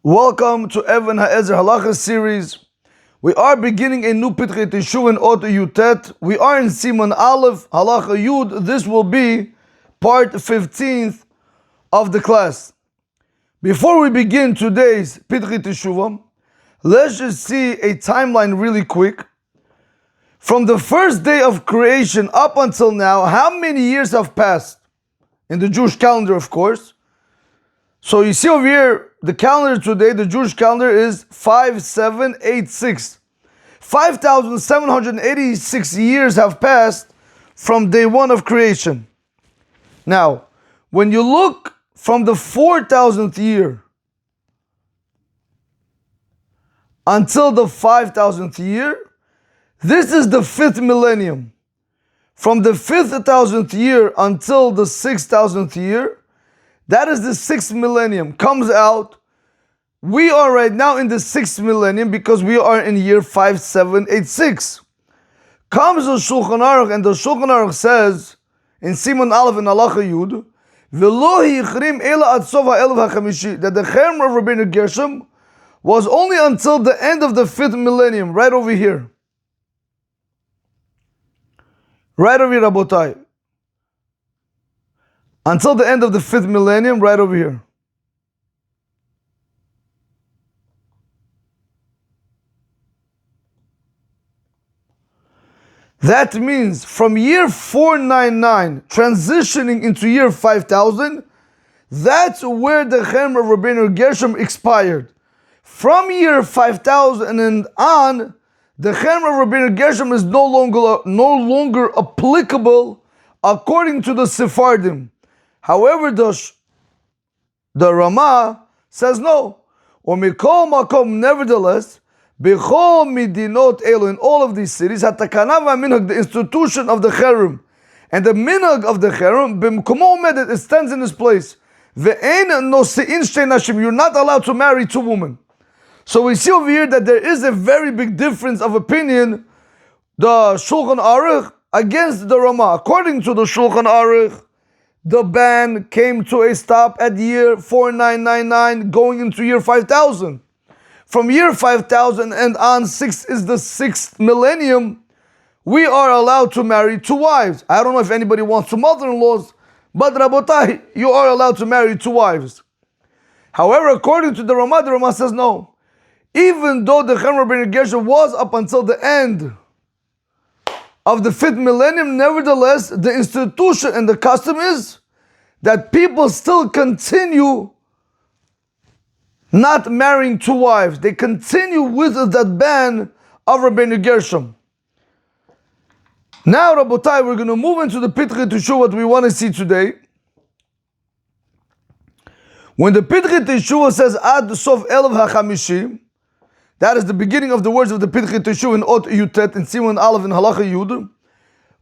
Welcome to Evean Hazaer Halacha series. We are beginning a new Pitchei Teshuva in Ot Yutet. We are in Siman Aleph Halacha Yud. This will be part 15th of the class. Before we begin today's Pitchei Teshuva, let's just see a timeline really quick. From the first day of creation up until now, how many years have passed? In the Jewish calendar, of course. So you see over here, the calendar today, the Jewish calendar is 5786. 5,786 years have passed from day one of creation. Now, when you look from the 4,000th year until the 5,000th year, this is the 5th millennium. From the 5,000th year until the 6,000th year, that is the 6th millennium. Comes out, we are right now in the 6th millennium because we are in year 5786. Comes the Shulchan Aruch, and the Shulchan Aruch says in Siman Aleph and Halacha Yud, V'lo hichrim ela ad sof ha'elef ha'chamishi, that the Cherem of Rabbeinu Gershom was only until the end of the 5th millennium, right over here. Right over here, Rabotai. Until the end of the 5th millennium, right over here. That means from year 499, transitioning into year 5000, that's where the Cherem of Rabbeinu Gershom expired. From year 5000 and on, the Cherem of Rabbeinu Gershom is no longer applicable according to the Sephardim. However, the Ramah says no. Or mikol makom, nevertheless, b'chol midinot elu, in all of these cities, hatakana v'minhag, the institution of the Cherem, and the minhag of the Cherem, b'mkomo omed, it stands in its place. Ve'ein nosein shtei nashim, you're not allowed to marry two women. So we see over here that there is a very big difference of opinion, the Shulchan Aruch against the Ramah. According to the Shulchan Aruch, the ban came to a stop at year 4999, going into year 5000. From year 5000 and on, 6 is the 6th millennium, we are allowed to marry two wives. I don't know if anybody wants two mother-in-laws, but Rabotai, you are allowed to marry two wives. However, according to the Ramah says no. Even though the Cherem of Rabbeinu Gershom was up until the end of the 5th millennium, nevertheless, the institution and the custom is that people still continue not marrying two wives. They continue with that ban of Rabbeinu Gershom. Now, Rabotai, we're going to move into the Pitchei Teshuva, what we want to see today. When the Pitchei Teshuva says Ad Sof Elef HaChamishi, that is the beginning of the words of the Pitchei Teshuva in Ot Yutet, in Siman Aleph and Halacha Yud.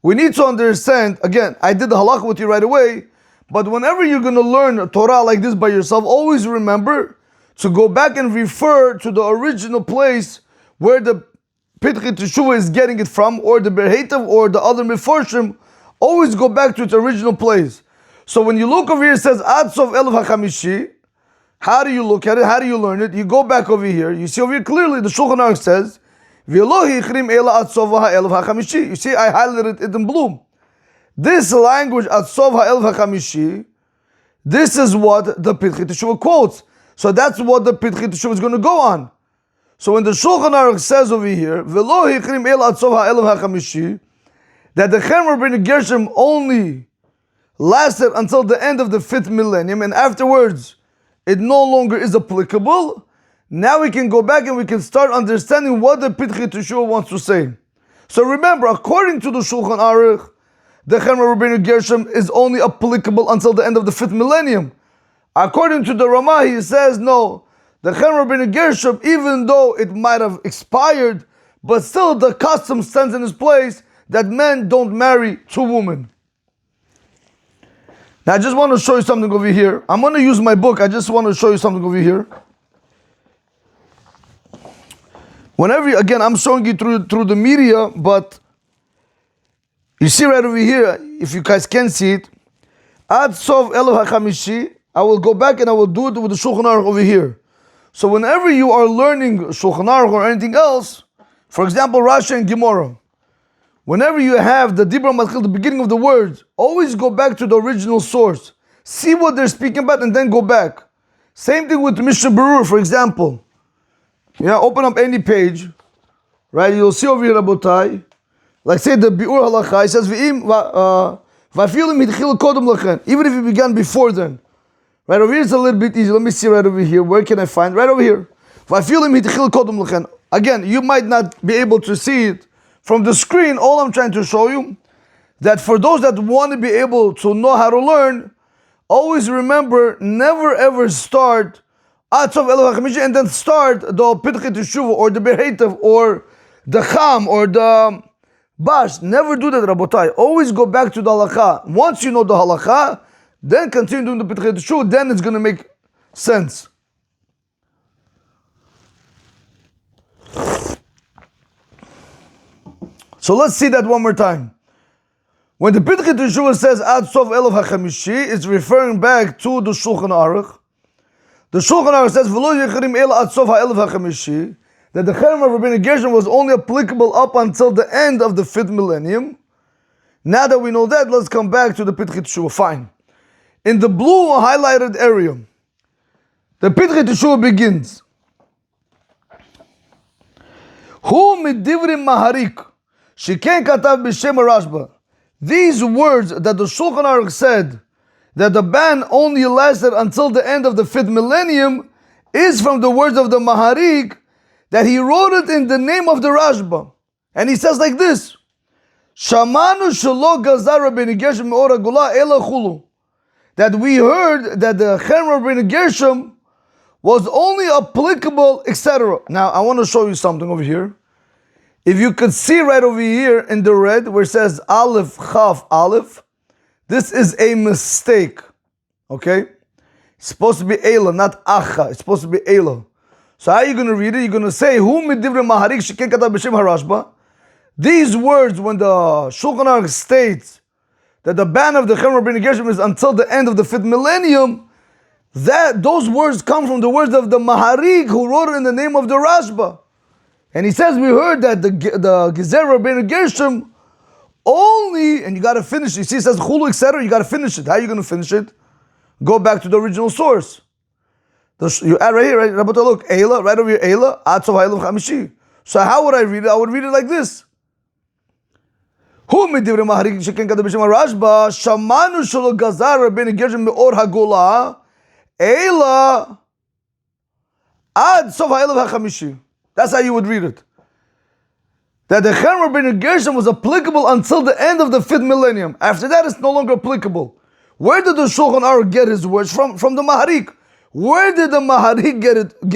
We need to understand, again, I did the Halacha with you right away, but whenever you're going to learn Torah like this by yourself, always remember to go back and refer to the original place where the Pitchei Teshuva is getting it from, or the Berheitav, or the other Meforshim. Always go back to its original place. So when you look over here, it says Ad Sof Elef HaChamishi. How do you look at it? How do you learn it? You go back over here. You see over here clearly the Shulchan Aruch says, V'lo hichrim ela ad sof ha'elef ha'chamishi. You see, I highlighted it in blue. This language, ad sof ha'elef ha'chamishi, this is what the Pitchei Teshuva quotes. So that's what the Pitchei Teshuva is going to go on. So when the Shulchan Aruch says over here, V'lo hichrim ela ad sof ha'elef ha'chamishi, that the Cherem of Rabbeinu Gershom only lasted until the end of the 5th millennium, and afterwards it no longer is applicable. Now we can go back and we can start understanding what the Pitchei Teshuva wants to say. So remember, according to the Shulchan Aruch, the Cherem of Rabbeinu Gershom is only applicable until the end of the 5th millennium. According to the Ramah, he says no, the Cherem of Rabbeinu Gershom, even though it might have expired, but still the custom stands in its place that men don't marry two women. Now I just want to show you something over here. I'm going to use my book. I just want to show you something over here. Again, I'm showing you through the media, but you see right over here, if you guys can see it, Ad Sof Elef HaChamishi, I will go back and I will do it with the Shulchan Aruch over here. So whenever you are learning Shulchan Aruch or anything else, for example, Rashi and Gemara, whenever you have the Dibra Matchil, the beginning of the words, always go back to the original source. See what they're speaking about and then go back. Same thing with Mishnah Berurah, for example. Yeah, open up any page, right? You'll see over here, Rabotai. Like say the Biur Halacha, it says, even if you began before then. Right over here is a little bit easy. Let me see right over here. Where can I find? Right over here. Again, you might not be able to see it from the screen. All I'm trying to show you, that for those that want to be able to know how to learn, always remember, never ever start and then start the Pitchit Teshuva or the Beheitav or the Cham or the Bash. Never do that, Rabotai. Always go back to the Halacha. Once you know the Halacha, then continue doing the Pitchit Teshuva, then it's going to make sense. So let's see that one more time. When the Pitchit Teshuva says Ad Sof Elav HaChamishi, it's referring back to the Shulchan Aruch. The Shulchan Aruch says V'lo Yechirim Ela Ad Sof HaElav HaChamishi, that the Cherem of Rabbeinu Gershom was only applicable up until the end of the 5th millennium. Now that we know that, let's come back to the Pitchit Teshuva. Fine. In the blue highlighted area, the Pitchit Teshuva begins. Hu midivrim maharik, sheken katav b'shem Rashba. These words that the Shulchan Aruch said, that the ban only lasted until the end of the 5th millennium, is from the words of the Maharik, that he wrote it in the name of the Rashba. And he says like this, Shamanu shelo gazar Rabbeinu Gershom me'or hagula ela chulu. That we heard that the Cherem of Rabbeinu Gershom was only applicable, etc. Now, I want to show you something over here. If you could see right over here in the red where it says Aleph, Chaf, Aleph, this is a mistake. Okay? It's supposed to be Eila, not Acha. It's supposed to be Eila. So how are you going to read it? You're going to say, Hu midivre maharik sheken katav b'shem harashba. These words, when the Shulchan Aruch states that the ban of the Cherem of Rabbeinu Gershom is until the end of the 5th millennium, that those words come from the words of the Maharik who wrote it in the name of the Rashba. And he says, we heard that the Gezer Rabbeinu Gershom only, and you got to finish it. You see, it says Chulu, etc. You got to finish it. How are you going to finish it? Go back to the original source. You add right here, right? Rabbi, look, Eila, right over here, Eila, Atzov Ha'elav Chamishi. So how would I read it? I would read it like this. Hu midivre maharik sheken katav b'shem Rashba, shamanu shelo gazar Rabbeinu Gershom me'or hagula, Eila, Ad Sof Ha'elav HaChamishi. That's how you would read it. That the Cherem of Rabbeinu Gershom was applicable until the end of the 5th millennium. After that, it's no longer applicable. Where did the Shulchan Aruch get his words from? From the Maharik. Where did the Maharik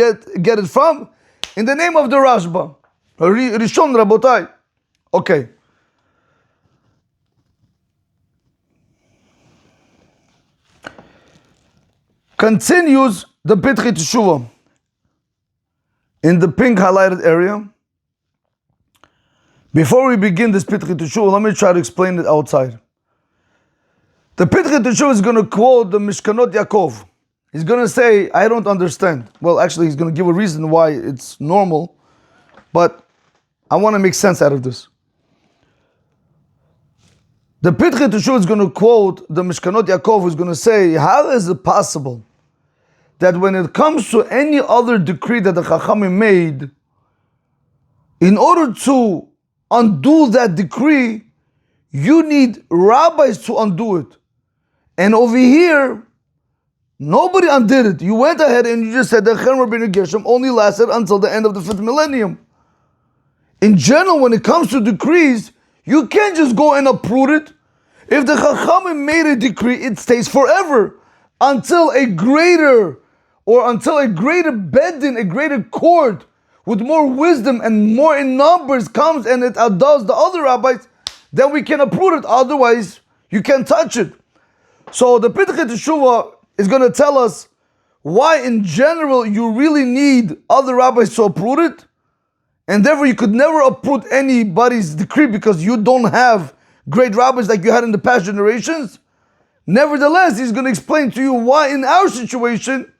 get it from? In the name of the Rashba. Rishon Rabotai. Okay. Continues the Pitchit Teshuva. In the pink highlighted area. Before we begin this Pitchit Teshuva, let me try to explain it outside. The Pitchit Teshuva is going to quote the Mishkanot Yaakov. He's going to say, I don't understand. Well, actually, he's going to give a reason why it's normal, but I want to make sense out of this. The Pitchit Teshuva is going to quote the Mishkanot Yaakov, who's going to say, how is it possible that when it comes to any other decree that the Chachamim made, in order to undo that decree, you need rabbis to undo it. And over here, nobody undid it. You went ahead and you just said that Cherem Rabbeinu Gershom only lasted until the end of the 5th millennium. In general, when it comes to decrees, you can't just go and uproot it. If the Chachamim made a decree, it stays forever until a greater beddin, a greater court with more wisdom and more in numbers comes and it outdoes the other rabbis, then we can uproot it. Otherwise, you can't touch it. So the Pitchit Teshuva is going to tell us why in general you really need other rabbis to uproot it, and therefore you could never uproot anybody's decree because you don't have great rabbis like you had in the past generations. Nevertheless, he's going to explain to you why in our situation,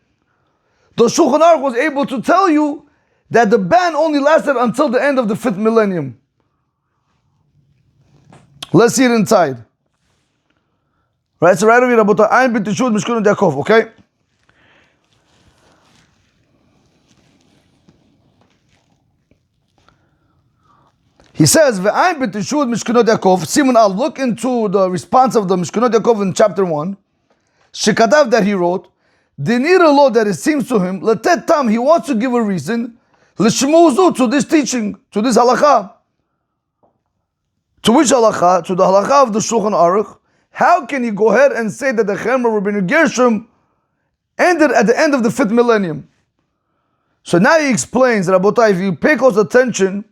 The Shulchan Aruch was able to tell you that the ban only lasted until the end of the 5th millennium. Let's see it inside. Right, so right over here, Rabbotah, Ayin b'teshuvah Mishkanot Yaakov, okay? He says, Ve'ayin b'teshuvah Mishkanot Yaakov, Siman al, look into the response of the Mishkanot Yaakov in chapter 1, Shekadav that he wrote, Dinir law that it seems to him, Letet tam, he wants to give a reason, L'shmuzu, to this teaching, to this halacha. To which halacha? To the halacha of the Shulchan Aruch. How can he go ahead and say that the Chemra Rabbeinu Gershom ended at the end of the 5th millennium? So now he explains, Rabotai, if you pay close attention,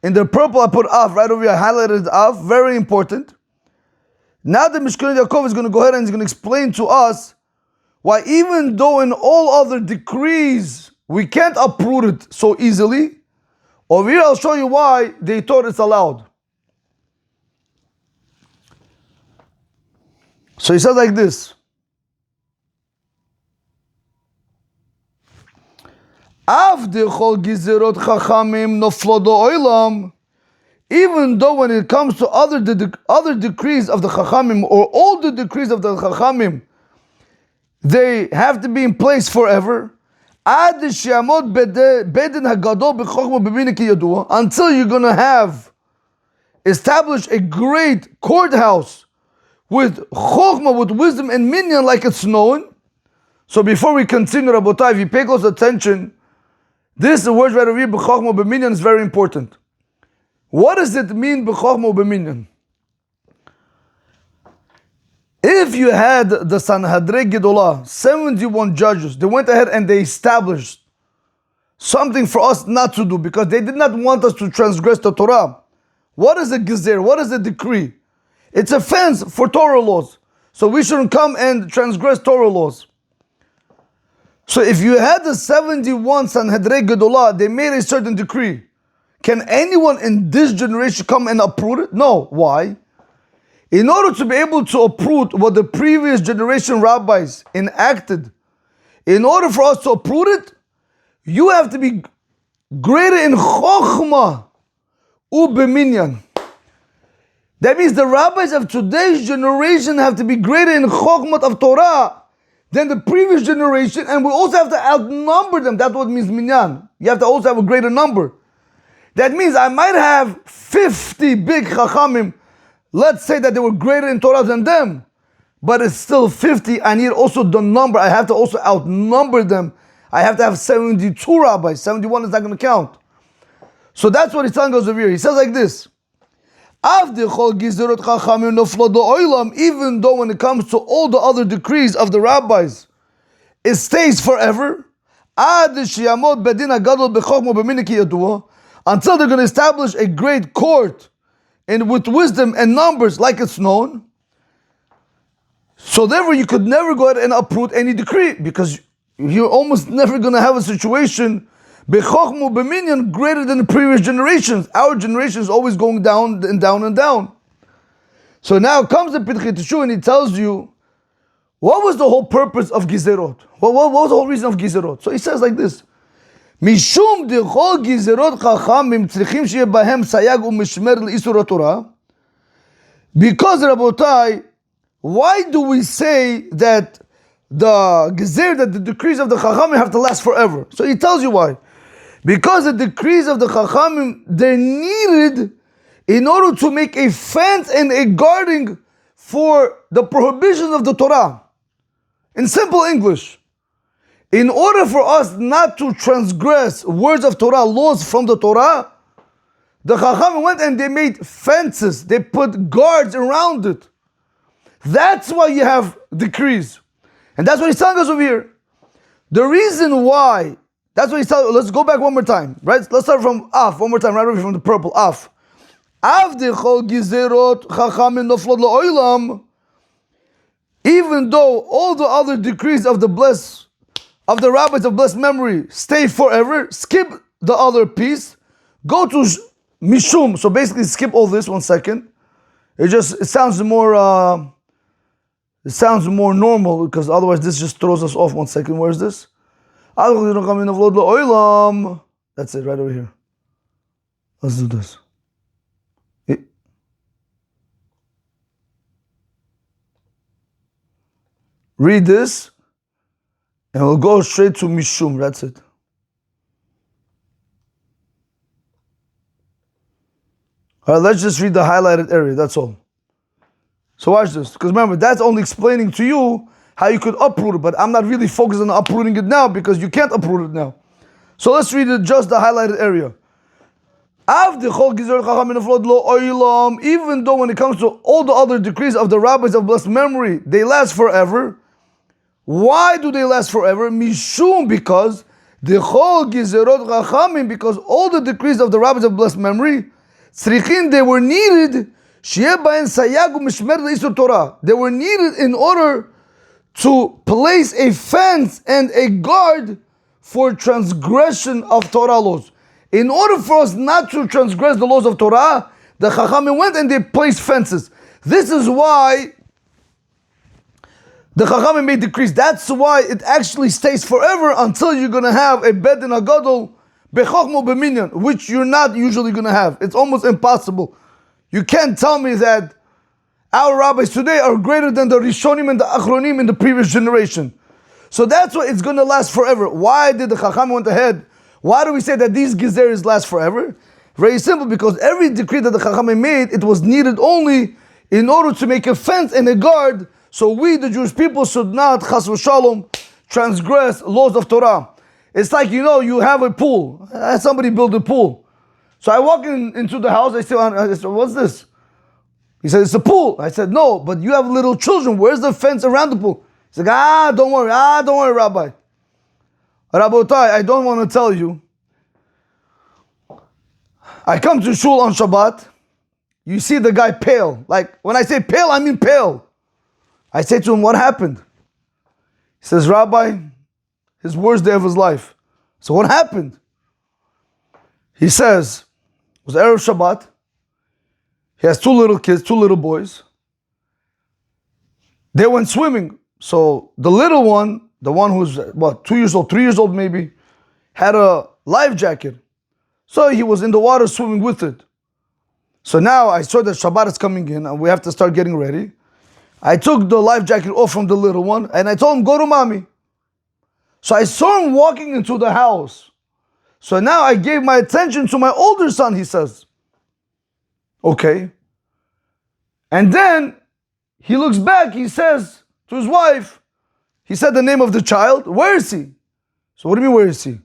in the purple I put Av, right over here I highlighted Av, very important. Now the Mishkanot Yaakov is going to go ahead and he's going to explain to us why even though in all other decrees we can't uproot it so easily, over here I'll show you why they thought it's allowed. So he says like this. Even though when it comes to other decrees of the Chachamim or all the decrees of the Chachamim, they have to be in place forever. Until you're going to have established a great courthouse with chokhmah, with wisdom and minyan like it's known. So before we continue, Rabotai, if you pay close attention, this word right over here, b'chokhmah b'minyan, is very important. What does it mean, b'chokhmah b'minyan? If you had the Sanhedrin Gedolah, 71 judges, they went ahead and they established something for us not to do because they did not want us to transgress the Torah. What is a gezer? What is a decree? It's a fence for Torah laws. So we shouldn't come and transgress Torah laws. So if you had the 71 Sanhedrin Gedolah, they made a certain decree. Can anyone in this generation come and uproot it? No. Why? In order to be able to uproot what the previous generation rabbis enacted, in order for us to uproot it, you have to be greater in chokhmah u'beminyan. That means the rabbis of today's generation have to be greater in chokhmah of Torah than the previous generation, and we also have to outnumber them. That's what means minyan. You have to also have a greater number. That means I might have 50 big chachamim. Let's say that they were greater in Torah than them, but it's still 50. I need also the number. I have to also outnumber them. I have to have 72 rabbis. 71 is not going to count. So that's what he's telling us over here. He says like this. Even though when it comes to all the other decrees of the rabbis, it stays forever, until they're going to establish a great court and with wisdom and numbers like it's known. So therefore you could never go ahead and uproot any decree because you're almost never going to have a situation B'chokhmu b'minyan greater than the previous generations. Our generation is always going down and down and down. So now comes the Pirkei Teshuvah and he tells you, what was the whole purpose of Gizerot? What was the whole reason of Gizerot? So he says like this, Mishum dechol Gizerot chachamim tzrichim sheyeh bahem sayag u'mishmer l'isur Torah. Because, Rabotai, why do we say that the Gezer, that the decrees of the Chachamim have to last forever? So he tells you why. Because the decrees of the Chachamim, they're needed in order to make a fence and a guarding for the prohibitions of the Torah. In simple English, in order for us not to transgress words of Torah, laws from the Torah, the Chachamim went and they made fences, they put guards around it. That's why you have decrees. And that's what he's telling us over here. The reason why, that's what he's telling us. Let's go back one more time, right? Let's start from Af, one more time, right over from the purple, Af. Av dechol gizerot chachamim noflot la'olam. Even though all the other decrees of the rabbis of blessed memory stay forever, skip the other piece, go to Mishum. So basically skip all this 1 second. It sounds more normal because otherwise this just throws us off. 1 second, where is this? That's it, right over here. Let's do this. Read this, and we'll go straight to Mishum. That's it. All right, let's just read the highlighted area. That's all. So watch this, because remember, that's only explaining to you how you could uproot it, but I'm not really focused on uprooting it now because you can't uproot it now. So let's read it, just the highlighted area. Even though when it comes to all the other decrees of the rabbis of blessed memory, they last forever. Why do they last forever? Mishum, because because all the decrees of the rabbis of blessed memory, they were needed. They were needed in order to place a fence and a guard for transgression of Torah laws. In order for us not to transgress the laws of Torah, the Chachamim went and they placed fences. This is why the Chachamim made decrees. That's why it actually stays forever until you're going to have a bed in a gadol, bechokmo b'minyan, which you're not usually going to have. It's almost impossible. You can't tell me that our rabbis today are greater than the Rishonim and the Achronim in the previous generation. So that's why it's going to last forever. Why did the Chacham went ahead? Why do we say that these gezeres last forever? Very simple, because every decree that the Chacham made, it was needed only in order to make a fence and a guard, so we, the Jewish people, should not, chas v'shalom, transgress laws of Torah. It's like, you have a pool. Somebody built a pool. So I walk into the house, I say, what's this? He said, it's a pool. I said, no, but you have little children. Where's the fence around the pool? He's like, don't worry, Rabbi. Rabotai, I don't want to tell you. I come to shul on Shabbat. You see the guy pale. Like, when I say pale, I mean pale. I say to him, what happened? He says, Rabbi, his worst day of his life. So what happened? He says, it was Erev Shabbat. He has two little kids, two little boys. They went swimming. So the little one, the one who's 2 years old, 3 years old maybe, had a life jacket. So he was in the water swimming with it. So now I saw that Shabbat is coming in and we have to start getting ready. I took the life jacket off from the little one and I told him, go to mommy. So I saw him walking into the house. So now I gave my attention to my older son, he says. Okay. And then he looks back, he says to his wife, he said the name of the child, where is he? So what do you mean, where is he?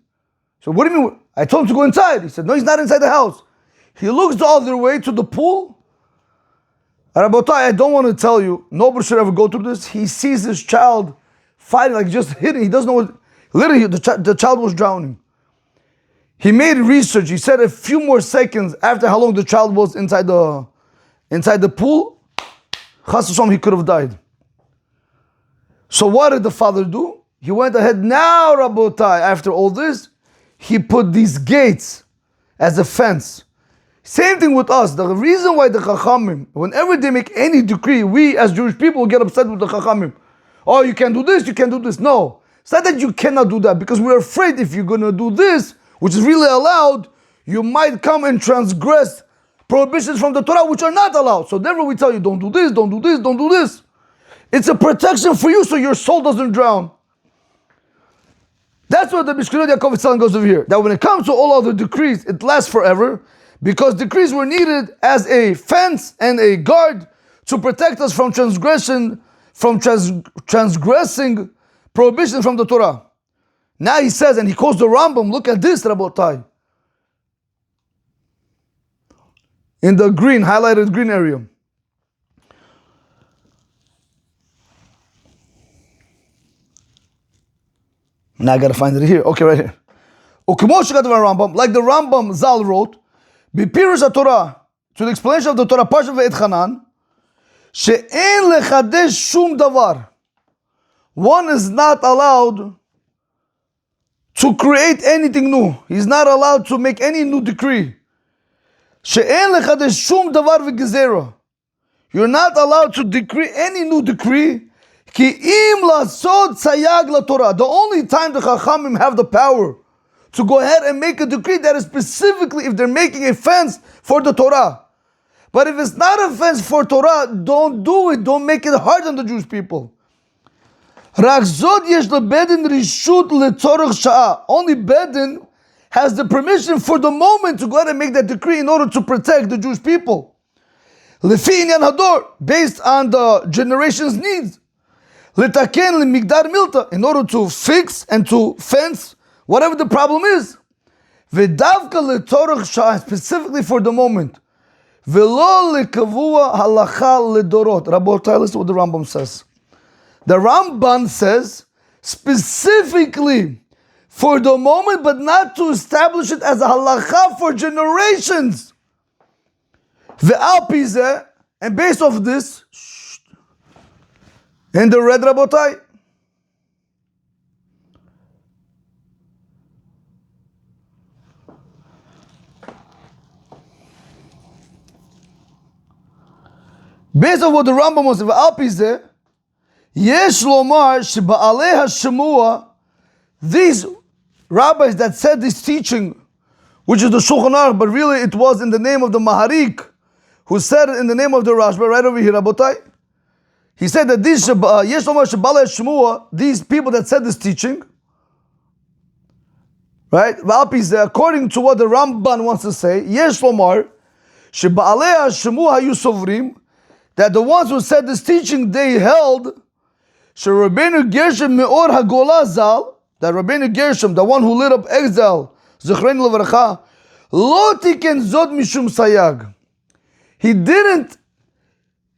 So what do you mean? I told him to go inside. He said, no, he's not inside the house. He looks the other way to the pool. Rabotai, I don't want to tell you, nobody should ever go through this. He sees his child fighting, like just hitting. He doesn't know what, literally the child was drowning. He made research. He said a few more seconds after how long the child was inside the pool, Chas v'shalom, he could have died. So what did the father do? He went ahead, now Rabotai, after all this, he put these gates as a fence. Same thing with us. The reason why the Chachamim, whenever they make any decree, we as Jewish people get upset with the Chachamim. Oh, you can't do this, you can't do this. No. It's not that you cannot do that, because we're afraid if you're going to do this, which is really allowed, you might come and transgress prohibitions from the Torah, which are not allowed. So therefore we tell you, don't do this, don't do this, don't do this. It's a protection for you so your soul doesn't drown. That's what the Mishkanot Yaakov is telling us over here. That when it comes to all other decrees, it lasts forever, because decrees were needed as a fence and a guard to protect us from transgression, from transgressing prohibitions from the Torah. Now he says, and he quotes the Rambam, look at this, Rabotai. In the green, highlighted green area. Now I gotta find it here. Okay, right here. Like the Rambam Zal wrote, B'pirush Torah, to the explanation of the Torah, Parsha ve'et Hanan, she'en lechadesh shum davar. One is not allowed to create anything new. He's not allowed to make any new decree. She'en lechadesh shum davar v'gezerah. You're not allowed to decree any new decree, Ki im lasod sayag la Torah. The only time the Chachamim have the power to go ahead and make a decree that is specifically if they're making a fence for the Torah. But if it's not a fence for Torah, don't do it. Don't make it hard on the Jewish people. Rak zod yesh lebedin rishut letzorach sha'ah. Only Bedin has the permission for the moment to go ahead and make that decree in order to protect the Jewish people. Lefi inyan hador, based on the generation's needs. Letaken lemigdar milta, in order to fix and to fence whatever the problem is. V'davka letzorach sha'ah, specifically for the moment. V'lo lekavua halacha ledorot. Rabotai, listen to what the Rambam says. The Ramban says specifically for the moment, but not to establish it as a halacha for generations. Ve'al pizeh, and based off this, in the red Rabotai, based on what the Rambam was, ve'al pizeh, Yesh lomar sheba'alei hashemua, these rabbis that said this teaching, which is the Shulchan Aruch, but really it was in the name of the Maharik, who said it in the name of the Rashba, right over here, Rabotai. He said that these Yesh lomar sheba'alei hashemua, these people that said this teaching, right? According to what the Ramban wants to say, Yesh lomar sheba'alei hashemua hayu sovrim, that the ones who said this teaching, they held Rabbeinu Gershom me'or hagola zal, that Rabbeinu Gershom, the one who lit up exile, Zechreinu levracha, lo tiken zod mishum sayag. He didn't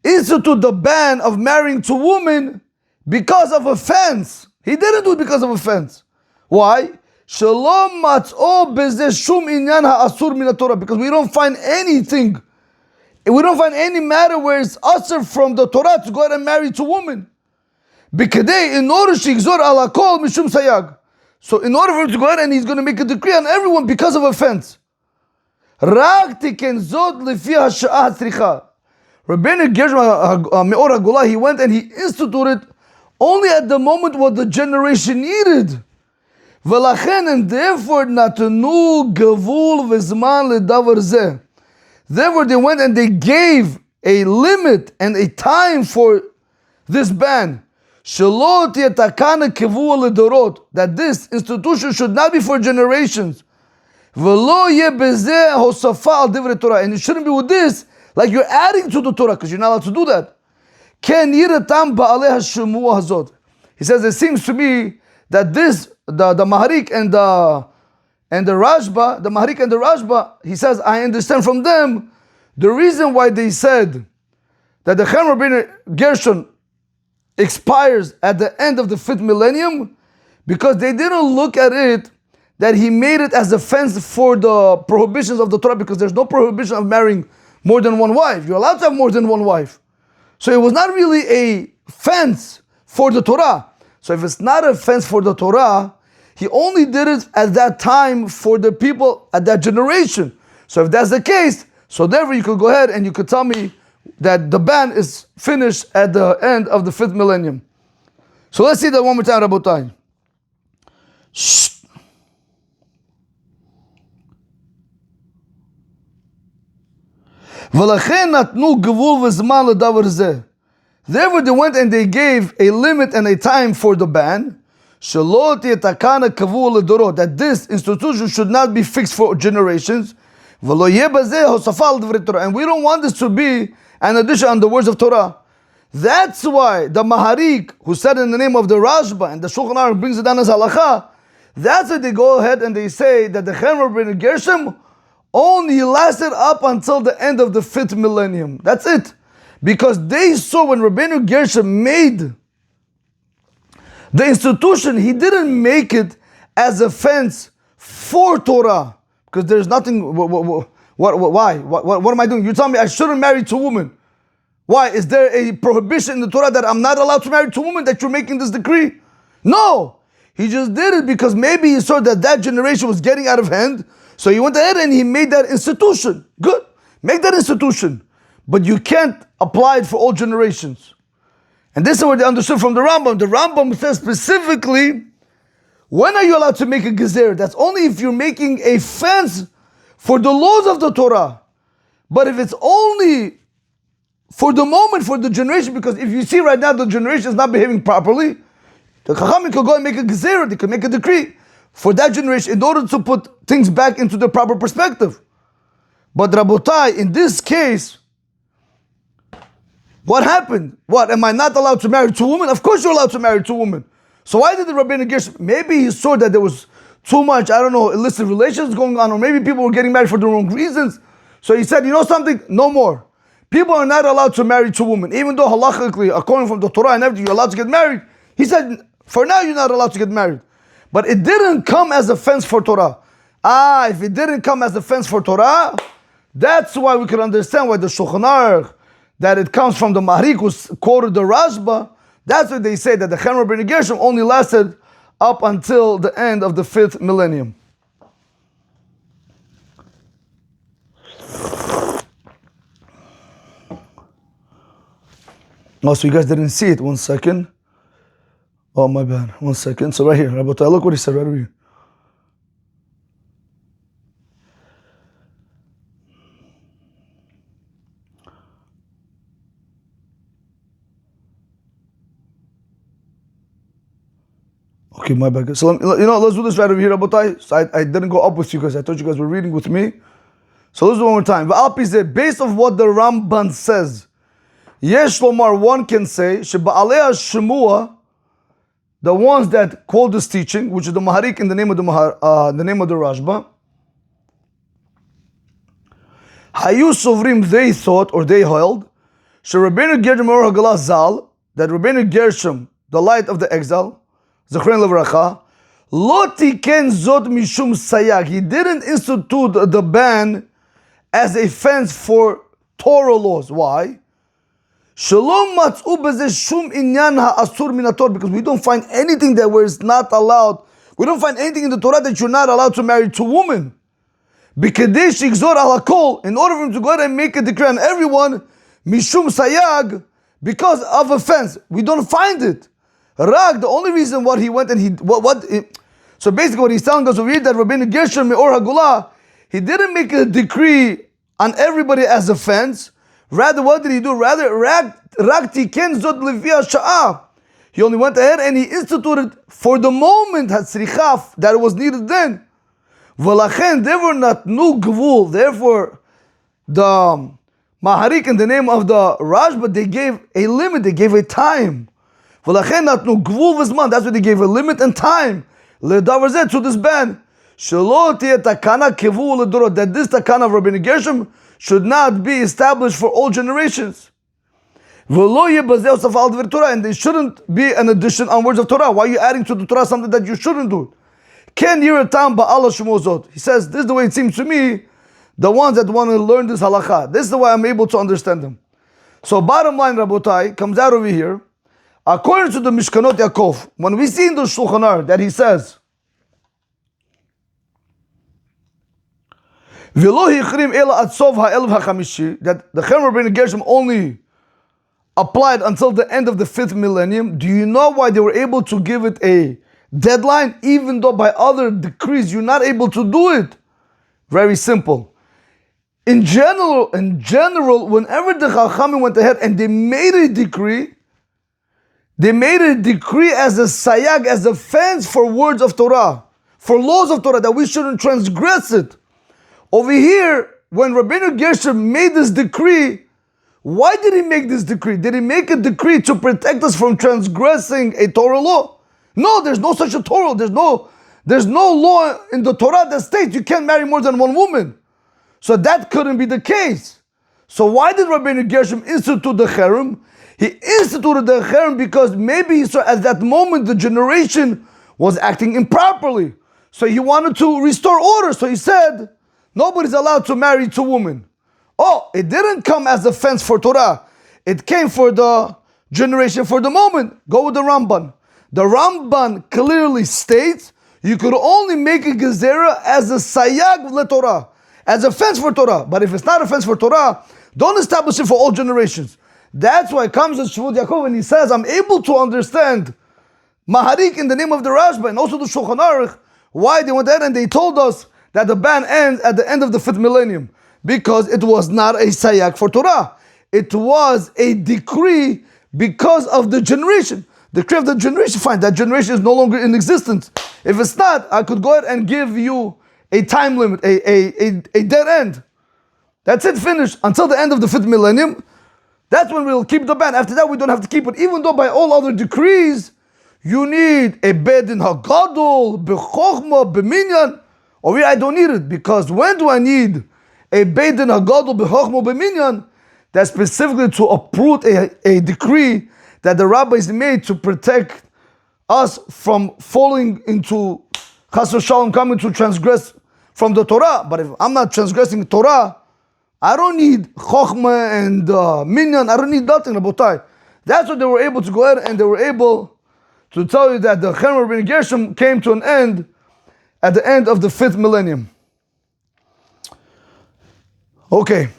institute the ban of marrying two women because of offense. He didn't do it because of offense. Why? Shalom matz'o bezeh shum inyan ha'asur min Torah, because we don't find anything, we don't find any matter where it's usher from the Torah to go ahead and marry two women. B'kedei, in order shigzor ala kol mishum sayag. So in order for him to go ahead and he's going to make a decree on everyone because of offense. Rak tiken zod lefi hasha'ah hatzricha. Rabbeinu Gershom me'or hagola, he went and he instituted only at the moment what the generation needed. V'lachen, and therefore natanu gavul v'zman ledavar zeh. Therefore they went and they gave a limit and a time for this ban. That this institution should not be for generations. And it shouldn't be with this, like you're adding to the Torah, because you're not allowed to do that. He says, it seems to me that this, the Maharik and the Rashba, the Maharik and the Rashba, he says, I understand from them the reason why they said that the Chem Rabbeinu Gershon expires at the end of the 5th millennium, because they didn't look at it that he made it as a fence for the prohibitions of the Torah, because there's no prohibition of marrying more than one wife. You're allowed to have more than one wife. So it was not really a fence for the Torah. So if it's not a fence for the Torah, he only did it at that time for the people at that generation. So if that's the case, so therefore you could go ahead and you could tell me that the ban is finished at the end of the 5th millennium. So let's see that one more time, Rabotai. Therefore they went and they gave a limit and a time for the ban, that this institution should not be fixed for generations. And we don't want this to be an addition on the words of Torah. That's why the Maharik, who said in the name of the Rashba, and the Shulchan Aruch brings it down as halacha, that's why they go ahead and they say that the Chem Rabbeinu Gershom only lasted up until the end of the 5th millennium. That's it. Because they saw when Rabbeinu Gershom made the institution, he didn't make it as a fence for Torah. Because there's nothing, why? What am I doing? You tell me I shouldn't marry two women. Why? Is there a prohibition in the Torah that I'm not allowed to marry two women, that you're making this decree? No. He just did it because maybe he saw that that generation was getting out of hand. So he went ahead and he made that institution. Good. Make that institution. But you can't apply it for all generations. And this is what they understood from the Rambam. The Rambam says specifically, when are you allowed to make a gezer? That's only if you're making a fence for the laws of the Torah. But if it's only for the moment, for the generation, because if you see right now the generation is not behaving properly, the Chachamim could go and make a gezer, they could make a decree for that generation in order to put things back into the proper perspective. But Rabotai, in this case, what happened? What, am I not allowed to marry two women? Of course you're allowed to marry two women. So why did the Rabbeinu Gershom, maybe he saw that there was too much, I don't know, illicit relations going on, or maybe people were getting married for the wrong reasons. So he said, you know something? No more. People are not allowed to marry two women. Even though halachically, according from the Torah and everything, you're allowed to get married. He said, for now you're not allowed to get married. But it didn't come as a fence for Torah. If it didn't come as a fence for Torah, that's why we can understand why the Shulchan Aruch, that it comes from the Mahrik who quoted the Rashba. That's what they say, that the Chen Rabbeinu Gershom only lasted up until the end of the 5th millennium. Oh, so you guys didn't see it. 1 second. Oh, my bad. 1 second. So right here, Rabotai, look what he said right over here. Okay, my bad. So let's do this right over here, Rabotai. So I didn't go up with you because I thought you guys were reading with me. So let's do it one more time. V'alpi said, based on what the Ramban says, Yesh Lomar, one can say, Sheba'alei Shemua, the ones that quote this teaching, which is the Maharik in the name of the Rashba, Hayu Sovrim, they thought, or they held, Rabbeinu Gershom or Hagalah Zal, that Rabbeinu Gershom, the light of the exile, Zechrein Levracha, Lo tiken zot mishum sayag. He didn't institute the ban as a fence for Torah laws. Why? Shalom matzu b'zeh shum inyan ha'asur min haTorah, because we don't find anything that where it's not allowed. We don't find anything in the Torah that you're not allowed to marry two women. B'kadesh yigzor al hakol, in order for him to go ahead and make a decree on everyone, mishum sayag, because of offense. We don't find it. Rag, the only reason what he went and so basically what he's telling us over here, that Rabbeinu Gershom Me'or HaGulah, he didn't make a decree on everybody as a fence. Rather, what did he do? Rather, he only went ahead and he instituted for the moment that it was needed then. They were not nu gvul. Therefore, the Maharik in the name of the Rashba, they gave a limit, they gave a time. That's what they gave a limit and time. To this ban. That this takana of Rabbeinu Gershom should not be established for all generations. And they shouldn't be an addition on words of Torah. Why are you adding to the Torah something that you shouldn't do? He says, this is the way it seems to me, the ones that want to learn this halacha. This is the way I'm able to understand them. So bottom line, Rabotai, comes out over here. According to the Mishkanot Yaakov, when we see in the Shulchan Aruch that he says, that the Chen Rabbeinu Gershom only applied until the end of the 5th millennium, do you know why they were able to give it a deadline, even though by other decrees you're not able to do it? Very simple. In general, whenever the Chachamim went ahead and they made a decree as a sayag, as a fence for words of Torah, for laws of Torah, that we shouldn't transgress it. Over here, when Rabbeinu Gershom made this decree, why did he make this decree? Did he make a decree to protect us from transgressing a Torah law? No, there's no such a Torah. There's no law in the Torah that states you can't marry more than one woman. So that couldn't be the case. So why did Rabbeinu Gershom institute the cherem? He instituted the cherem because maybe he saw at that moment the generation was acting improperly. So he wanted to restore order. So he said, nobody's allowed to marry two women. Oh, it didn't come as a fence for Torah. It came for the generation, for the moment. Go with the Ramban. The Ramban clearly states you could only make a gezerah as a sayag le Torah, as a fence for Torah. But if it's not a fence for Torah, don't establish it for all generations. That's why it comes to Shvut Yaakov and he says, I'm able to understand Maharik in the name of the Rashba and also the Shulchan Aruch, why they went ahead and they told us that the ban ends at the end of the 5th millennium. Because it was not a sayak for Torah. It was a decree because of the generation. The decree of the generation, fine, that generation is no longer in existence. If it's not, I could go ahead and give you a time limit, a dead end. That's it, finished. Until the end of the 5th millennium, that's when we'll keep the ban. After that, we don't have to keep it. Even though by all other decrees, you need a bedin hagadol, bechokma, beminyan. Over here, I don't need it, because when do I need a bedin hagadol, bechokma, beminyan? That's specifically to uproot a decree that the rabbis made to protect us from falling into chas v'shalom, coming to transgress from the Torah. But if I'm not transgressing Torah, I don't need chokhmah and minyan. I don't need nothing, Rabotai. That's what they were able to go ahead and they were able to tell you that the Chemer ben Gershom came to an end at the end of the 5th millennium. Okay.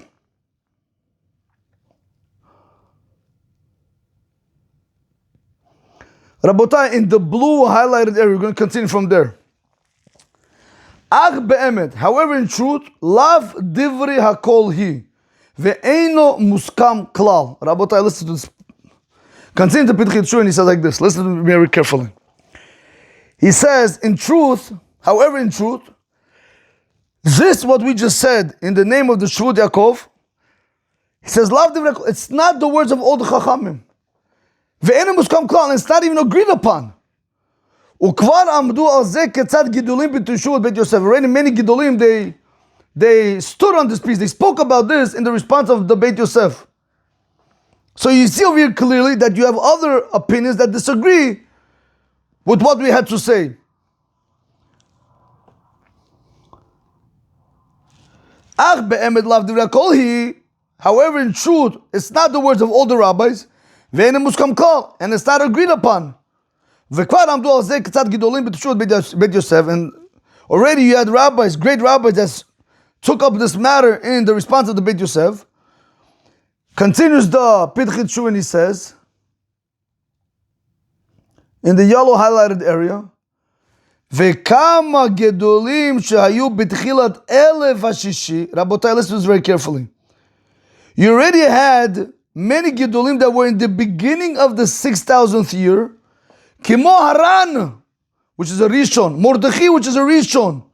Rabotai, in the blue highlighted area, we're going to continue from there. Ach be'emet, however in truth, lav divri hakol hi, ve'eino muskam klal. Rabotai, listen to this. Continue to Pitchit Shu, and he says like this. Listen to me very carefully. He says, in truth, however in truth, this what we just said in the name of the Shvut Yaakov, he says, lav divri hakol, it's not the words of all the Chachamim. Ve'eino muskam klal, and it's not even agreed upon. Ukvar amdu al zeh ketzad gidolim b'teshuvot Beit Yosef. Already many gidolim, they stood on this piece. They spoke about this in the response of the Beit Yosef. So you see over here clearly that you have other opinions that disagree with what we had to say. Ach be'emet lav divrei kol hi. However, in truth, it's not the words of all the rabbis. Ve'eino muskam klal, and it's not agreed upon. And already you had rabbis, great rabbis that took up this matter in the response of the Beit Yosef. Continues the Pitchit Shu and he says, in the yellow highlighted area, Vekama gedolim shehayu b'tchilat elef hashishi. Rabotai, listen to this very carefully. You already had many gedolim that were in the beginning of the 6,000th year, Kimo Haran, which is a Rishon, Mordechai, which is a Rishon,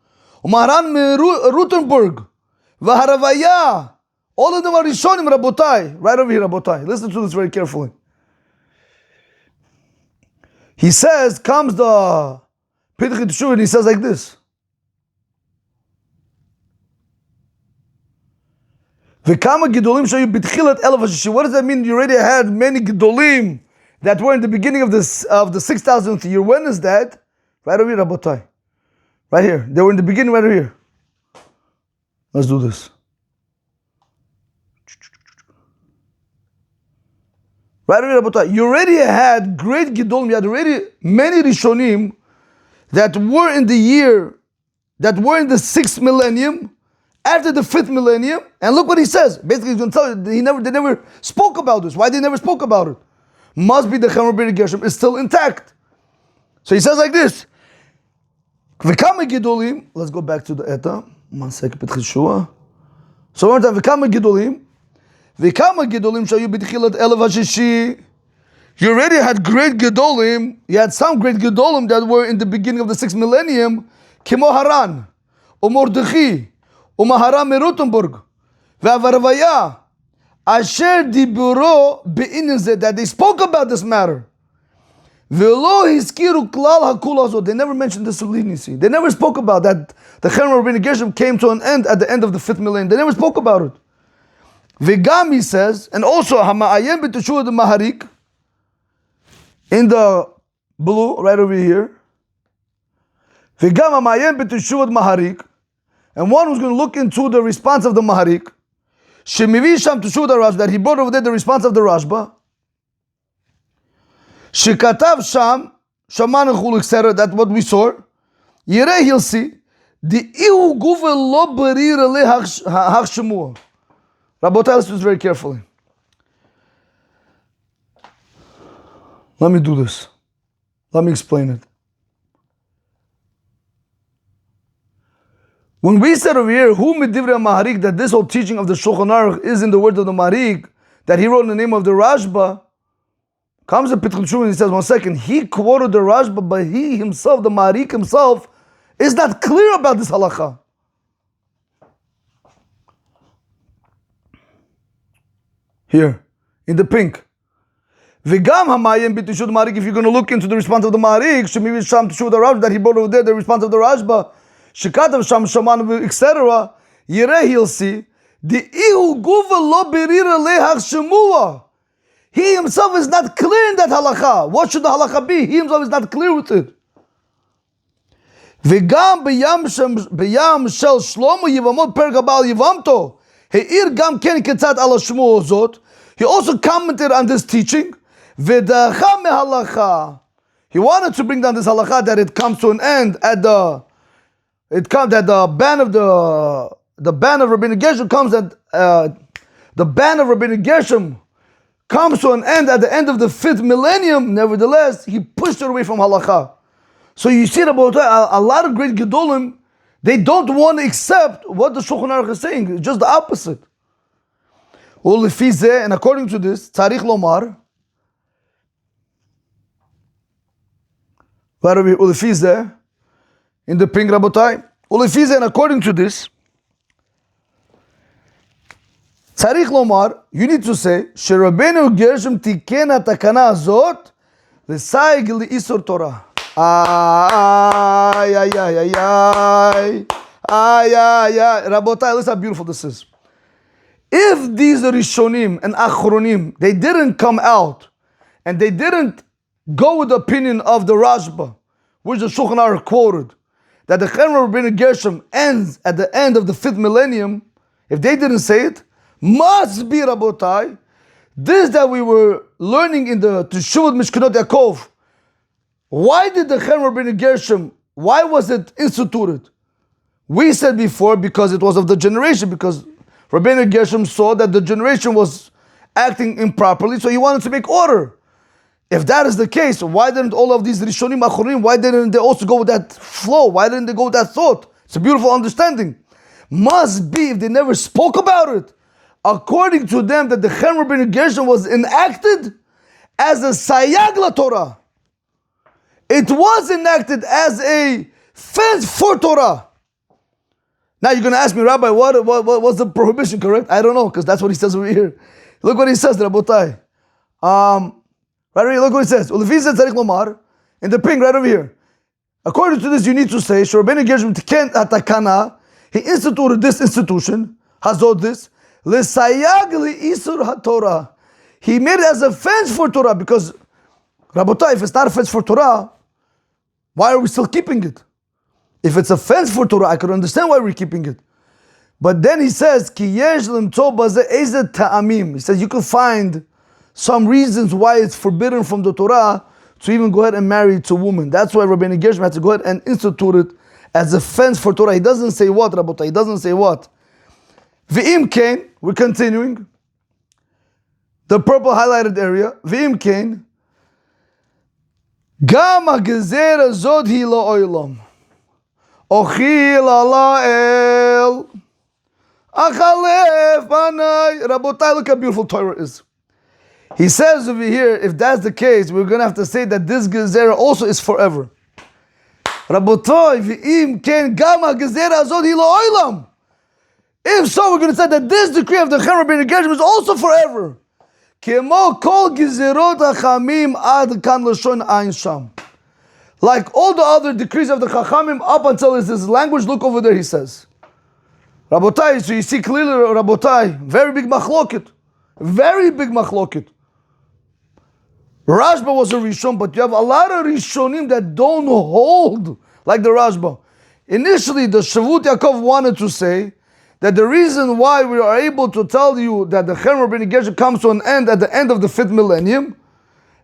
Umaharan Rutenburg, Vaharavaya, all of them are Rishonim, Rabotai. Right over here, Rabotai. Listen to this very carefully. He says, comes the Pitchit Shu, and he says like this. V'kama gedolim shayu b'tchilat elef hashishi. What does that mean? You already had many gedolim that were in the beginning of the 6,000th year. When is that? Right over here, Rabotai. Right here. They were in the beginning right over here. Let's do this. Right over here, Rabotai. You already had great Gedolim. You had already many Rishonim that were in the year, that were in the 6th millennium, after the 5th millennium. And look what he says. Basically, he's going to tell you, they never spoke about this. Why they never spoke about it? Must be the Chemer ben Gershom is still intact. So he says like this. V'kama gedolim. Let's go back to the Eta. 1 second, Pitchit Shu. So one time, v'kama gedolim. V'kama gedolim shayu b'tchilat elef hashishi. You already had great gedolim. You had some great gedolim that were in the beginning of the 6th millennium. Kimo Haran, Mordechai, Umaharan Merutenburg, Vaharavaya. Asher diburo be'inyan zeh, that they spoke about this matter. V'lo hiskiru klal hakul hazot. They never mentioned this leniency. They never spoke about that. The Chemer ben Gershom came to an end at the end of the 5th millennium. They never spoke about it. V'gam, he says, and also hama'ayem b'teshuvah the maharik, in the blue right over here. V'gam hama'ayem b'teshuvah the maharik, and one who's going to look into the response of the maharik. Shemivi sham teshuvah the Rashba, that he brought over there the response of the Rashba. Shekatav sham shaman chul etc. That's what we saw. Yireh, he'll see the ihu guvel lo berir le hachshemua. Rabotai, listen very carefully. Let me do this. Let me explain it. When we said over here, who medivre Maharik, that this whole teaching of the Shulchan Aruch is in the words of the Maharik, that he wrote in the name of the Rashba, comes to Pitchut Shuvah and he says, one second, he quoted the Rashba, but he himself, the Maharik himself, is not clear about this halacha. Here, in the pink. V'gam hamayim b'tishut Maharik, if you're going to look into the response of the Maharik, shemiv sham tishut the Rashba, that he brought over there, the response of the Rashba, shekatav sham shaman, etc., yireh, he'll see, the ihu guva lo berira lehach shemua. He himself is not clear in that halacha. What should the halacha be? He himself is not clear with it. V'gam b'yam shel shlomo yivamot per gabal yivamto. He'ir gam ken ketzat ala shmua zot. He also commented on this teaching. V'dacha mehalacha. He wanted to bring down this halacha that it comes to an end at the ban of Rabbeinu Gershom comes at the ban of Rabbeinu Gershom comes to an end at the end of the 5th millennium. Nevertheless, he pushed it away from halacha. So you see about a lot of great gedolim, they don't want to accept what the Shulchan Aruch is saying. It's just the opposite. And according to this, tzarich lomar, in the pink rabotai, and according to this, tzarich lomar, you need to say, Rabbeinu Gershom tiken hatakana azot l'saig li'isur Torah. Ay. Rabotai, listen how beautiful this is. If these Rishonim and Achronim, they didn't come out and they didn't go with the opinion of the Rashba, which the Shulchan Aruch quoted, that the Chen Rabbeinu Gershom ends at the end of the 5th millennium, if they didn't say it, must be, Rabotai, this that we were learning in the Teshuvot Mishkanot Yaakov. Why did the Chen Rabbeinu Gershom, why was it instituted? We said before, because it was of the generation, because Rabbeinu Gershom saw that the generation was acting improperly, so he wanted to make order. If that is the case, why didn't all of these Rishonim, Achorim, why didn't they also go with that flow? Why didn't they go with that thought? It's a beautiful understanding. Must be, if they never spoke about it, according to them, that the Chen Rabbeinu Gershom was enacted as a Sayag la Torah. It was enacted as a fence for Torah. Now you're going to ask me, Rabbi, what was the prohibition, correct? I don't know, because that's what he says over here. Look what he says, Rabotai. Right, look what he says. In the pink, right over here. According to this, you need to say, Rabbeinu Gershom tiken hatakana, he instituted this institution, hazod this, l'sayag li'isur haTorah. He made it as a fence for Torah, because, Rabotai, if it's not a fence for Torah, why are we still keeping it? If it's a fence for Torah, I could understand why we're keeping it. But then he says, Ki yesh limtzo bazeh ezeh ta'amim. He says you can find some reasons why it's forbidden from the Torah to even go ahead and marry to a woman. That's why Rabbeinu Gershom had to go ahead and institute it as a fence for Torah. He doesn't say what, Rabotai. He doesn't say what. V'im kain, we're continuing. The purple highlighted area. V'im kain. Gam ha'gezer azod hi la'olam. Ochil ala el. Achalef banai. Rabotai, look how beautiful Torah is. He says over here, if that's the case, we're going to have to say that this gezerah also is forever. Rabotai, v'im ken gam ha'gezerah azod hi la'olam. If so, we're going to say that this decree of the Chen Rabbeinu Gershom is also forever. Kemo kol gezerot hachamim ad kan lashon ayin sham. Like all the other decrees of the Chachamim up until this language, look over there, he says. Rabotai, so you see clearly, Rabotai, very big machloket. Very big machloket. Rashba was a Rishon, but you have a lot of Rishonim that don't hold like the Rashba. Initially, the Shavut Yaakov wanted to say that the reason why we are able to tell you that the Chen Rabbeinu Gershom comes to an end at the end of the 5th millennium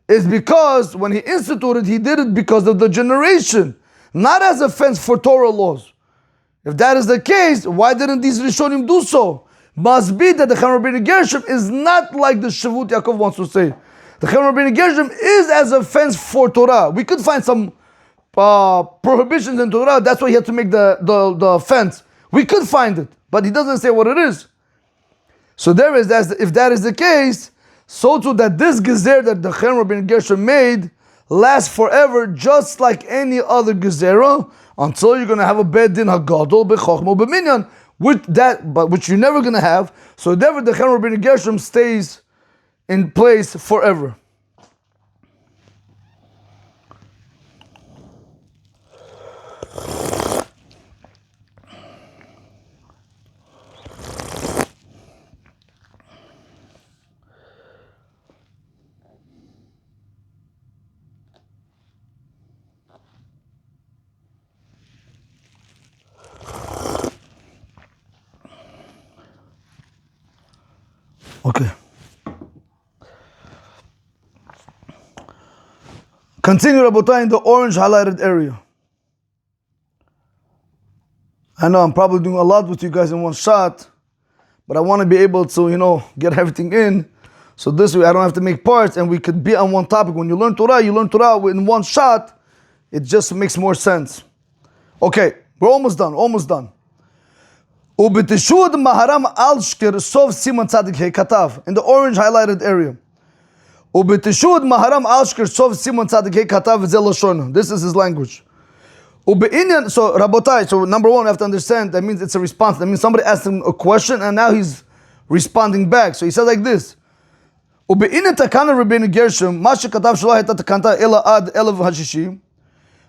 is because when he instituted, he did it because of the generation, not as a fence for Torah laws. If that is the case, why didn't these Rishonim do so? Must be that the Chen Rabbeinu Gershom is not like the Shavut Yaakov wants to say. The Chen Rabbeinu Gershom is as a fence for Torah. We could find some prohibitions in Torah. That's why he had to make the fence. We could find it, but he doesn't say what it is. So there is, if that is the case, so too that this gezer that the Chen Rabbeinu Gershom made lasts forever, just like any other gezerah, until you're going to have a bed din hagadol b'chochma b'minyan, which you're never going to have. So therefore the Chen Rabbeinu Gershom stays in place forever. Okay. Continue, Rabotai, in the orange highlighted area. I know I'm probably doing a lot with you guys in one shot, but I want to be able to, get everything in. So this way I don't have to make parts and we could be on one topic. When you learn Torah in one shot. It just makes more sense. Okay, we're almost done. Ubeteshud maharam al-shker sov siman tzadik he katav, in the orange highlighted area. Ubeteshud maharam al-shker sov siman tzadik he katav zel lashon. This is his language. Ubeinyan, so Rabotai, so number one, we have to understand, that means it's a response. That means somebody asked him a question and now he's responding back. So he says like this. Ubeinyan takana Rabbeinu Gershom, ma shekatav shelo hayta takanta ela ad elav hashishi.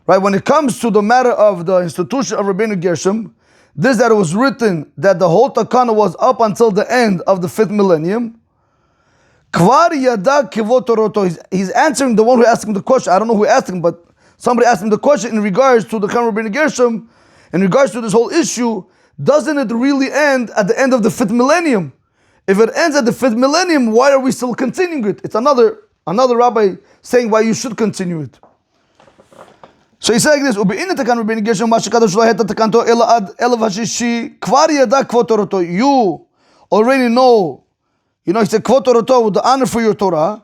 Right, when it comes to the matter of the institution of Rabbeinu Gershom, this that it was written that the whole takana was up until the end of the 5th millennium. Kvar yada kivot toroto. He's answering the one who asked him the question. I don't know who asked him, but somebody asked him the question in regards to the Chen Rabbeinu Gershom, in regards to this whole issue. Doesn't it really end at the end of the 5th millennium? If it ends at the 5th millennium, why are we still continuing it? It's another rabbi saying why you should continue it. So he said like this, you already know, he said, the honor for your Torah.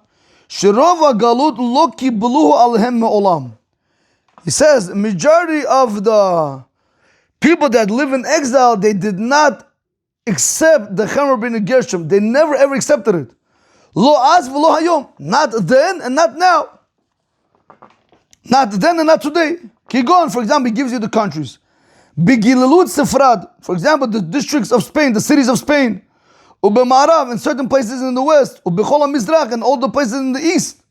He says, majority of the people that live in exile, they did not accept the Chen Rabbeinu Gershom. They never ever accepted it. Lo az v'lo hayom. Not then and not now. Not then and not today. Kigon, for example, he gives you the countries. Bigilalut Sefrad, for example, the districts of Spain, the cities of Spain. Ubemarav, in certain places in the west. Ubechola Mizrach, and all the places in the east.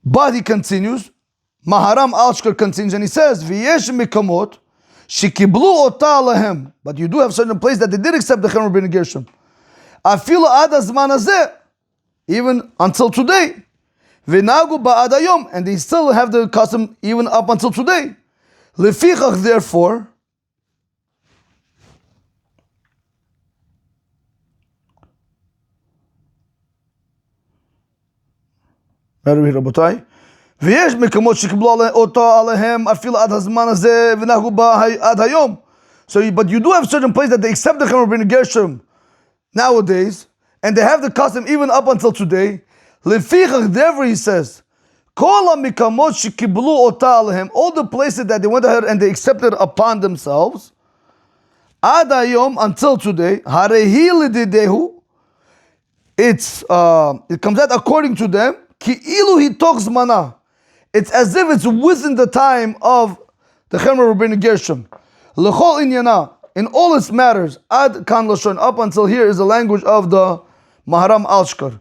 But he continues, Maharam Alshkar continues, and he says, V'yesh mikamot, shekiblu ota alahem. But you do have certain places that they did accept the Chen Rabbeinu Gershom. Afilu ad hazman hazeh, even until today. V'nagu ba'ad hayom, and they still have the custom even up until today. Lefichach, therefore, Rabotai, v'yesh mekamot shekiblu ota alehem afilu ad hazman hazeh v'nagu ba'ad hayom. So, but you do have certain places that they accept the Chen Rabbeinu Gershom nowadays, and they have the custom even up until today. Lefichach, therefore, he says, all the places that they went ahead and they accepted upon themselves, ad hayom, until today, it comes out according to them, ki'ilu hitok zmana. It's as if it's within the time of the Chen Rabbeinu Gershom. L'chol inyana, in all its matters, ad kan lashon, up until here is the language of the Maharam Alshkar.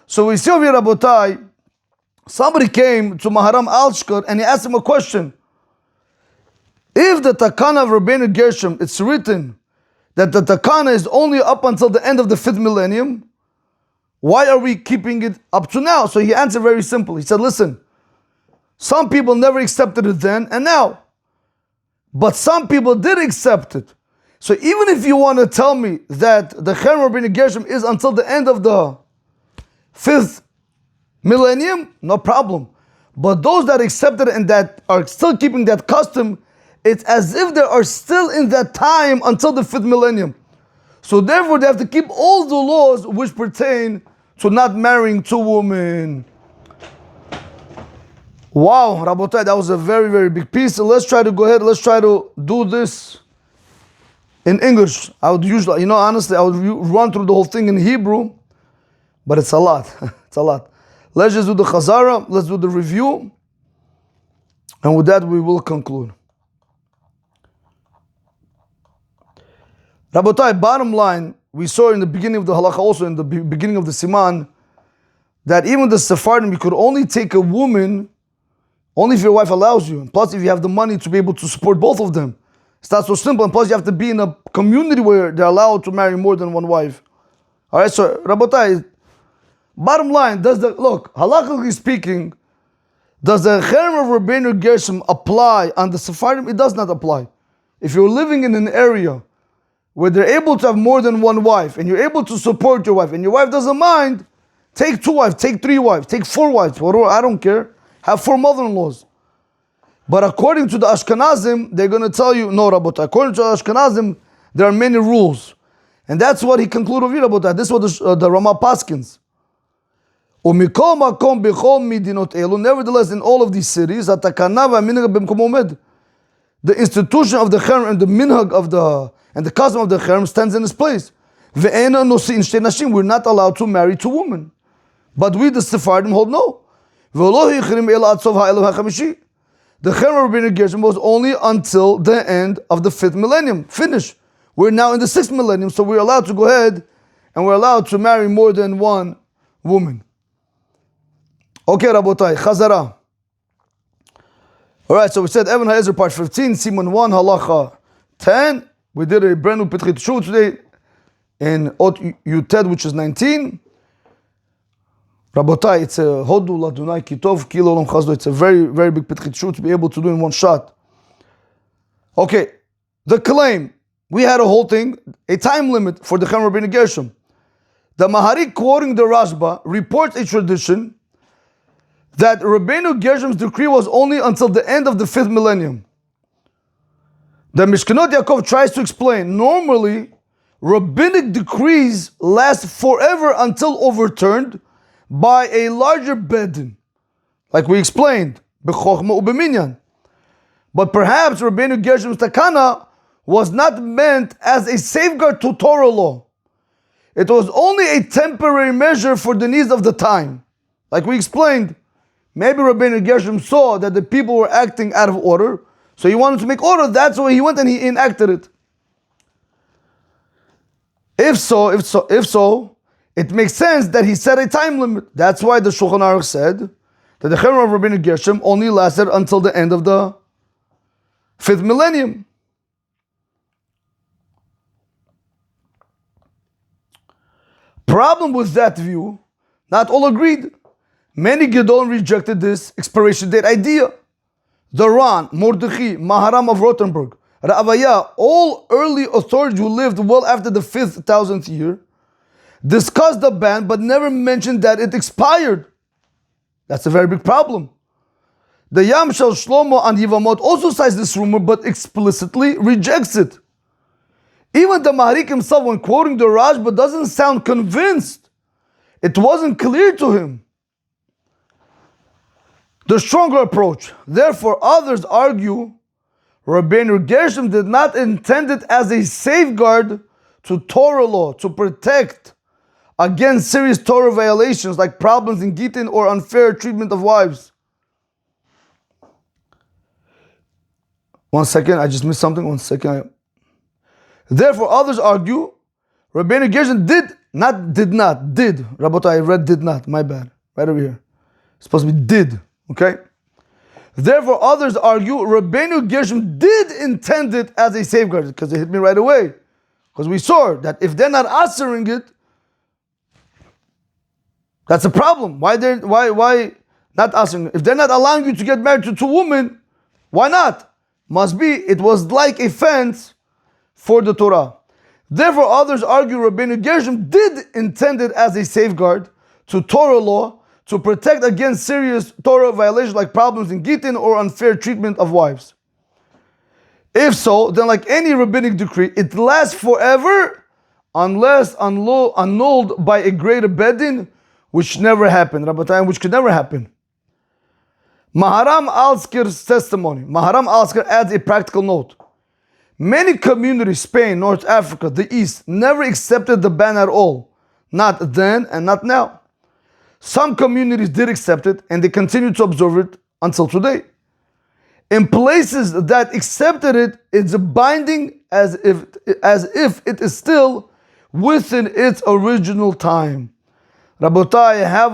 So we see over here, Rabotai, somebody came to Maharam Alshkar and he asked him a question. If the Takana of Rabbeinu Gershom, it's written that the Takana is only up until the end of the 5th millennium, why are we keeping it up to now? So he answered very simple. He said, listen, some people never accepted it then and now, but some people did accept it. So even if you want to tell me that the Chen Rabbeinu Gershom is until the end of the 5th millennium, no problem. But those that accepted it and that are still keeping that custom, it's as if they are still in that time until the 5th millennium. So therefore they have to keep all the laws which pertain to not marrying two women. Wow, Rabotai, that was a very, very big piece. So let's try to go ahead. Let's try to do this in English. I would usually, honestly, I would run through the whole thing in Hebrew, but it's a lot. It's a lot. Let's just do the Hazaer. Let's do the review. And with that, we will conclude. Rabotai, bottom line, we saw in the beginning of the Halacha, also in the beginning of the Siman, that even the Sephardim, you could only take a woman only if your wife allows you. And plus, if you have the money to be able to support both of them. It's not so simple. And plus, you have to be in a community where they're allowed to marry more than one wife. All right, so Rabotai, bottom line, halachically speaking, does the Cherem of Rabbeinu Gershom apply on the Sephardim? It does not apply. If you're living in an area where they're able to have more than one wife, and you're able to support your wife, and your wife doesn't mind, take 2 wives, take 3 wives, take 4 wives, I don't care. Have 4 mother-in-laws. But according to the Ashkenazim, they're going to tell you, no, Rabotai. According to the Ashkenazim, there are many rules. And that's what he concluded with Rabotai. This is what the Rama Paskins. Nevertheless, in all of these cities, the institution of the Cherem and the minhag and the custom of the Cherem stands in its place. We're not allowed to marry 2 women. But we, the Sephardim, hold no. The Cherem of Rabbeinu Gershom was only until the end of the 5th millennium. Finish. We're now in the 6th millennium, so we're allowed to go ahead and we're allowed to marry more than one woman. Okay, Rabotai, Chazara. Alright, so we said Evan Hazaer part 15, Siman 1, Halacha 10. We did a brand new Petchit Shuv today in Ot Yuted, which is 19. Rabotai, it's a Hodu Ladunai Kitov Kilo Lom Chazdo. It's a very, very big Petchit Shuv to be able to do in one shot. Okay, the claim. We had a whole thing, a time limit for the Cherem Rabbeinu Gershom. The Maharik, quoting the Rashba, reports a tradition that Rabbeinu Gershom's decree was only until the end of the 5th millennium. The Mishkanot Yaakov tries to explain, normally, rabbinic decrees last forever until overturned by a larger bedin, like we explained, b'chochma u'b'minyan. But perhaps Rabbeinu Gershom's takana was not meant as a safeguard to Torah law. It was only a temporary measure for the needs of the time. Like we explained, maybe Rabbeinu Gershom saw that the people were acting out of order, so he wanted to make order. That's why he went and he enacted it. If so, it makes sense that he set a time limit. That's why the Shulchan Aruch said that the Cherem of Rabbeinu Gershom only lasted until the end of the 5th millennium. Problem with that view, not all agreed. Many Gedolim rejected this expiration date idea. The Ran, Mordechai, Maharam of Rothenburg, Ra'avaya, all early authorities who lived well after the 5,000th year, discussed the ban but never mentioned that it expired. That's a very big problem. The Yamshel Shlomo and Yivamot also cites this rumor but explicitly rejects it. Even the Maharik himself, when quoting the Rashba, doesn't sound convinced. It wasn't clear to him. The stronger approach. Therefore, others argue Rabbeinu Gershom did not intend it as a safeguard to Torah law, to protect against serious Torah violations like problems in Gittin or unfair treatment of wives. One second, I just missed something. One second. Therefore, others argue Rabbeinu Gershom did. Rabotai, I read did not. My bad. Right over here. It's supposed to be did. Okay? Therefore, others argue Rabbeinu Gershom did intend it as a safeguard, because they hit me right away. Because we saw that if they're not answering it, that's a problem. Why not answering it? If they're not allowing you to get married to 2 women, why not? Must be it was like a fence for the Torah. Therefore, others argue Rabbeinu Gershom did intend it as a safeguard to Torah law to protect against serious Torah violations like problems in Gittin or unfair treatment of wives. If so, then like any rabbinic decree, it lasts forever unless annulled by a greater bedin, which never happened, Rabbatai, which could never happen. Maharam Alskir's testimony. Maharam Alskir adds a practical note. Many communities, Spain, North Africa, the East, never accepted the ban at all. Not then and not now. Some communities did accept it and they continue to observe it until today. In places that accepted it, it's binding as if it is still within its original time. Rabotai, have